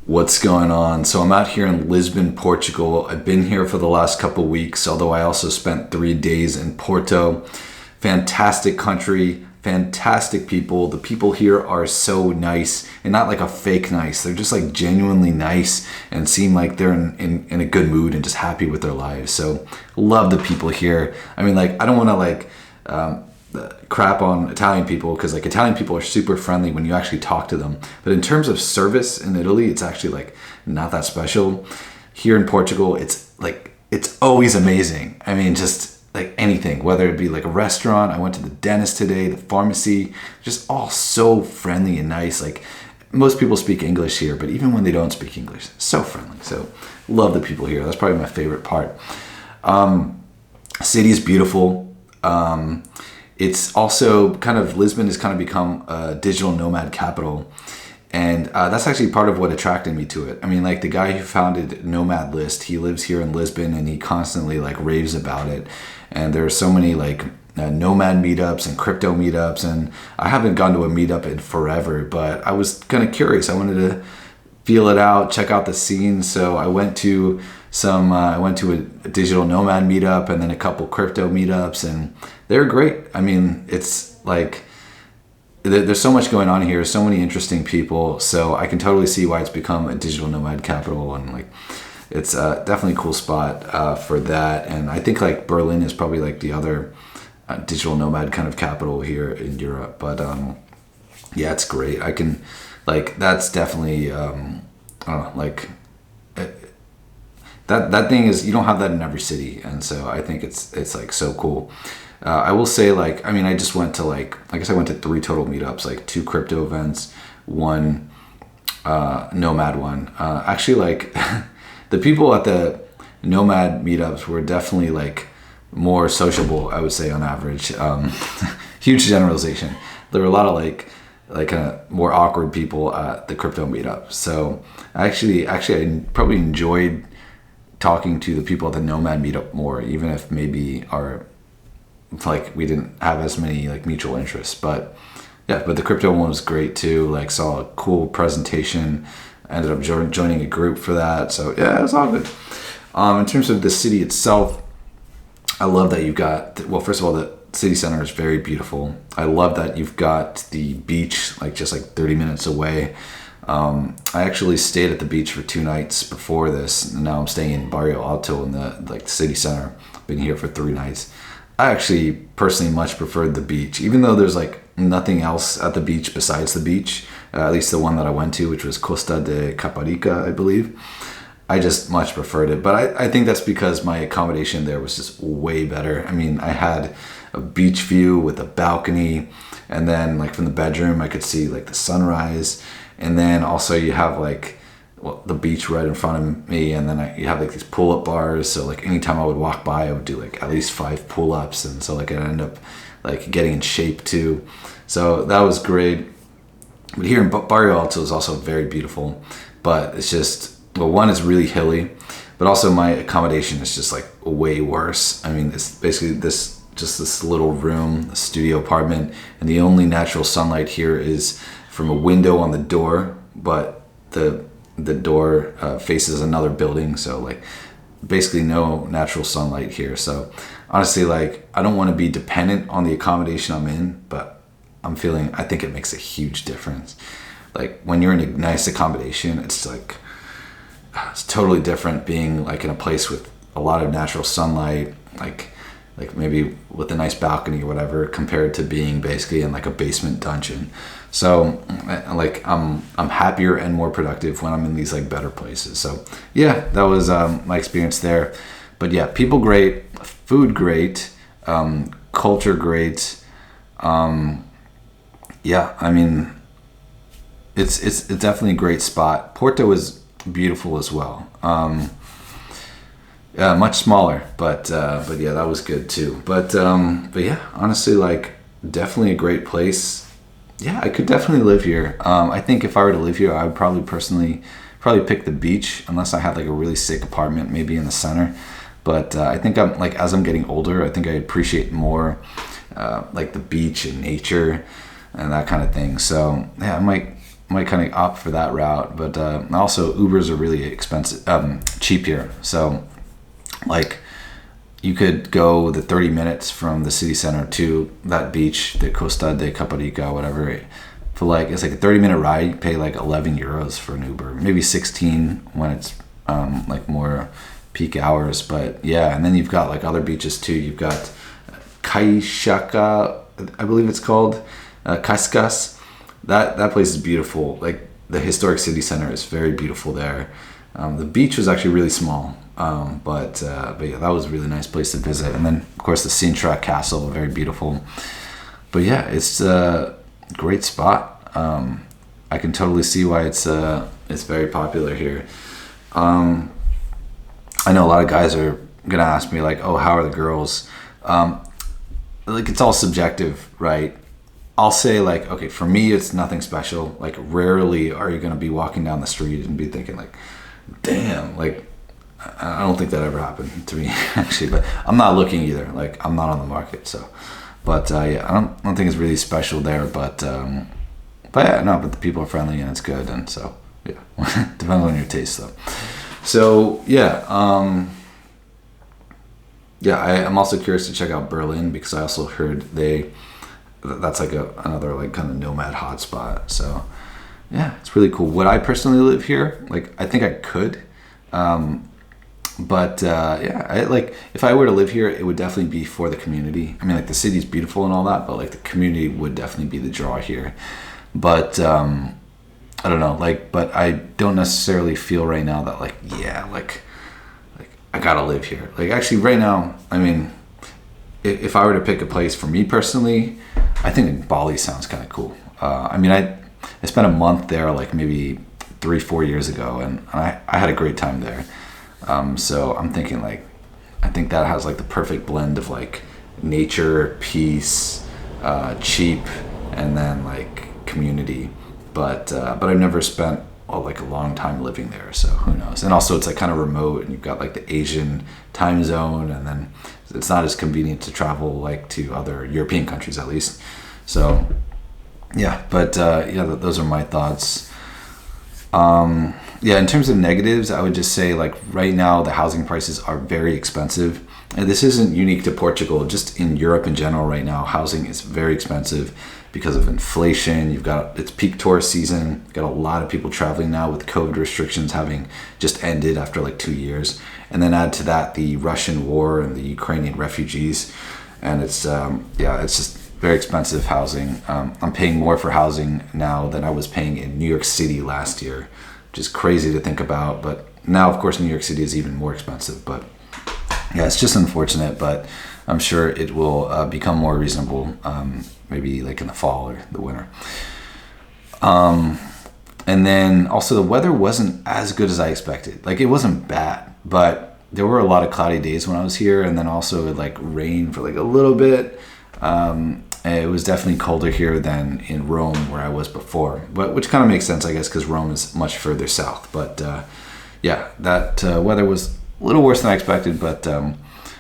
What's going on? So I'm out here in Lisbon, Portugal. I've been here for the last couple weeks, although I also spent 3 days in Porto. Fantastic country, fantastic people. The people here are so nice, and not like a fake nice. They're just like genuinely nice and seem like they're in a good mood and just happy with their lives. So love the people here. I mean, like, I don't want to crap on Italian people, because like Italian people are super friendly when you actually talk to them, but in terms of service in Italy, it's actually like not that special. Here in Portugal, it's always amazing. I mean, just like anything, whether it be like a restaurant, I went to the dentist today, the pharmacy, just all so friendly and nice. Like, most people speak English here, but even when they don't speak English, so friendly. So love the people here. That's probably my favorite part. City is beautiful. It's also Lisbon has kind of become a digital nomad capital. And that's actually part of what attracted me to it. I mean, like, the guy who founded Nomad List, he lives here in Lisbon and he constantly like raves about it. And there are so many like nomad meetups and crypto meetups. And I haven't gone to a meetup in forever, but I was kind of curious. I wanted to feel it out, check out the scene. So I went to a digital nomad meetup and then a couple crypto meetups, and they're great. I mean, it's like, there's so much going on here, so many interesting people. So I can totally see why it's become a digital nomad capital, and like, it's definitely a cool spot for that. And I think like Berlin is probably like the other digital nomad kind of capital here in Europe. But yeah, it's great. I can, like, that's definitely that thing is, you don't have that in every city, and so I think it's like so cool. I will say, like, I mean, I just went to I guess I went to 3 total meetups, like 2 crypto events, 1 nomad one. Actually, like, the people at the nomad meetups were definitely like more sociable, I would say, on average. Huge generalization. There were a lot of like kind of more awkward people at the crypto meetup. So actually I probably enjoyed talking to the people at the nomad meetup more, even if maybe we didn't have as many like mutual interests. But yeah, but the crypto one was great too. Like, saw a cool presentation, ended up joining a group for that. So yeah, it was all good. In terms of the city itself, I love that you've got, well, first of all, the city center is very beautiful. I love that you've got the beach like just like 30 minutes away. I actually stayed at the beach for 2 nights before this, and now I'm staying in Barrio Alto in the city center. Been here for 3 nights. I actually personally much preferred the beach, even though there's like nothing else at the beach besides the beach. At least the one that I went to, which was Costa de Caparica, I believe. I just much preferred it, but I think that's because my accommodation there was just way better. I mean, I had a beach view with a balcony, and then like from the bedroom I could see like the sunrise, and then also you have like, well, the beach right in front of me, and then you have like these pull-up bars. So like anytime I would walk by, I would do like at least 5 pull-ups, and so like I'd end up like getting in shape too. So that was great. But here in Barrio Alto is also very beautiful, but it's just, well, one is really hilly, but also my accommodation is just like way worse. I mean, it's basically this little room, a studio apartment, and the only natural sunlight here is from a window on the door, but the door faces another building, so like basically no natural sunlight here. So honestly, like, I don't want to be dependent on the accommodation I'm in, but I think it makes a huge difference. Like, when you're in a nice accommodation, it's like, it's totally different being like in a place with a lot of natural sunlight, like maybe with a nice balcony or whatever, compared to being basically in like a basement dungeon. So like, I'm happier and more productive when I'm in these like better places. So yeah, that was my experience there. But yeah, people great, food great, culture great. Yeah, I mean, it's definitely a great spot. Porto is beautiful as well. Much smaller, but yeah, that was good too. But yeah, honestly, like, definitely a great place. Yeah, I could definitely live here. I think if I were to live here, I would probably pick the beach, unless I had like a really sick apartment, maybe in the center. But I think I'm like, as I'm getting older, I think I appreciate more like the beach and nature and that kind of thing. So yeah, I might kind of opt for that route. But also Ubers are really expensive, cheap here. So like you could go the 30 minutes from the city center to that beach, the Costa de Caparica, whatever. For like, it's like a 30-minute ride. You pay like 11 euros for an Uber, maybe 16 when it's like more peak hours. But yeah, and then you've got like other beaches too. You've got Kaishaka, I believe it's called, Cascas. That place is beautiful. Like the historic city center is very beautiful there. The beach was actually really small, but yeah, that was a really nice place to visit. And then of course the Sintra Castle, very beautiful. But yeah, it's a great spot. I can totally see why it's very popular here. I know a lot of guys are gonna ask me like, oh, how are the girls? Like it's all subjective, right? I'll say like, okay, for me it's nothing special. Like rarely are you gonna be walking down the street and be thinking like, damn, like I don't think that ever happened to me actually, but I'm not looking either. Like I'm not on the market, so. But yeah, I don't think it's really special there, but yeah, no, but the people are friendly and it's good, and so yeah, depends on your taste though. So yeah, I'm also curious to check out Berlin because I also heard that's like another like kind of nomad hotspot. So yeah, it's really cool. Would I personally live here? Like I think I could, but yeah, like if I were to live here, it would definitely be for the community. I mean, like the city's beautiful and all that, but like the community would definitely be the draw here. But I don't know, like, but I don't necessarily feel right now that like, yeah, like I gotta live here. Like actually right now, I mean, if I were to pick a place for me personally, I think Bali sounds kind of cool. I mean, I spent a month there like maybe 3-4 years ago, and I had a great time there. So I'm thinking like, I think that has like the perfect blend of like nature, peace, cheap, and then like community. But I've never spent like a long time living there, so who knows. And also it's like kind of remote, and you've got like the Asian time zone, and then it's not as convenient to travel like to other European countries at least. So yeah, but yeah, those are my thoughts. Yeah, in terms of negatives, I would just say like right now the housing prices are very expensive. And this isn't unique to Portugal, just in Europe in general right now, housing is very expensive because of inflation. It's peak tourist season. You've got a lot of people traveling now with COVID restrictions having just ended after like 2 years. And then add to that the Russian war and the Ukrainian refugees. And it's just very expensive housing. I'm paying more for housing now than I was paying in New York City last year, which is crazy to think about. But now, of course, New York City is even more expensive. But yeah, it's just unfortunate, but I'm sure it will become more reasonable, maybe like in the fall or the winter. And then also the weather wasn't as good as I expected. Like it wasn't bad, but there were a lot of cloudy days when I was here, and then also it like rained for like a little bit. It was definitely colder here than in Rome where I was before, but which kind of makes sense, I guess, because Rome is much further south. But yeah, that weather was a little worse than I expected, but it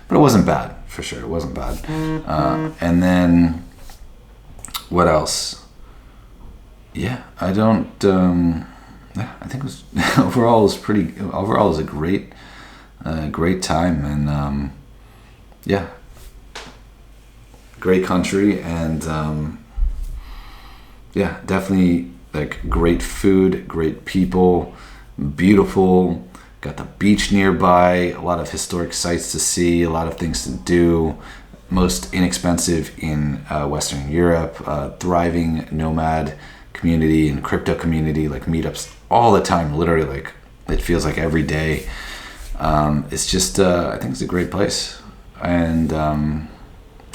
wasn't bad for sure. It wasn't bad. And then what else? Yeah, I don't. Yeah, I think it was overall it was a great time, and yeah. Great country, and yeah, definitely like great food, great people, beautiful. Got the beach nearby, a lot of historic sites to see, a lot of things to do. Most inexpensive in Western Europe. Thriving nomad community and crypto community, like meetups all the time. Literally, like it feels like every day. It's just I think it's a great place, and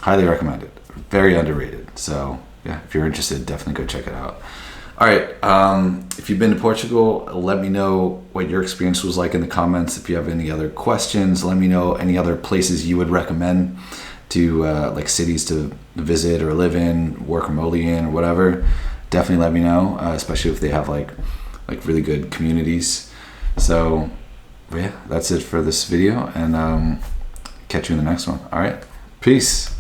highly recommend it. Very underrated. So yeah, if you're interested, definitely go check it out. All right. If you've been to Portugal, let me know what your experience was like in the comments. If you have any other questions, let me know any other places you would recommend to like cities to visit or live in, work remotely in, or whatever. Definitely let me know, especially if they have like really good communities. So yeah, that's it for this video, and catch you in the next one. All right. Peace.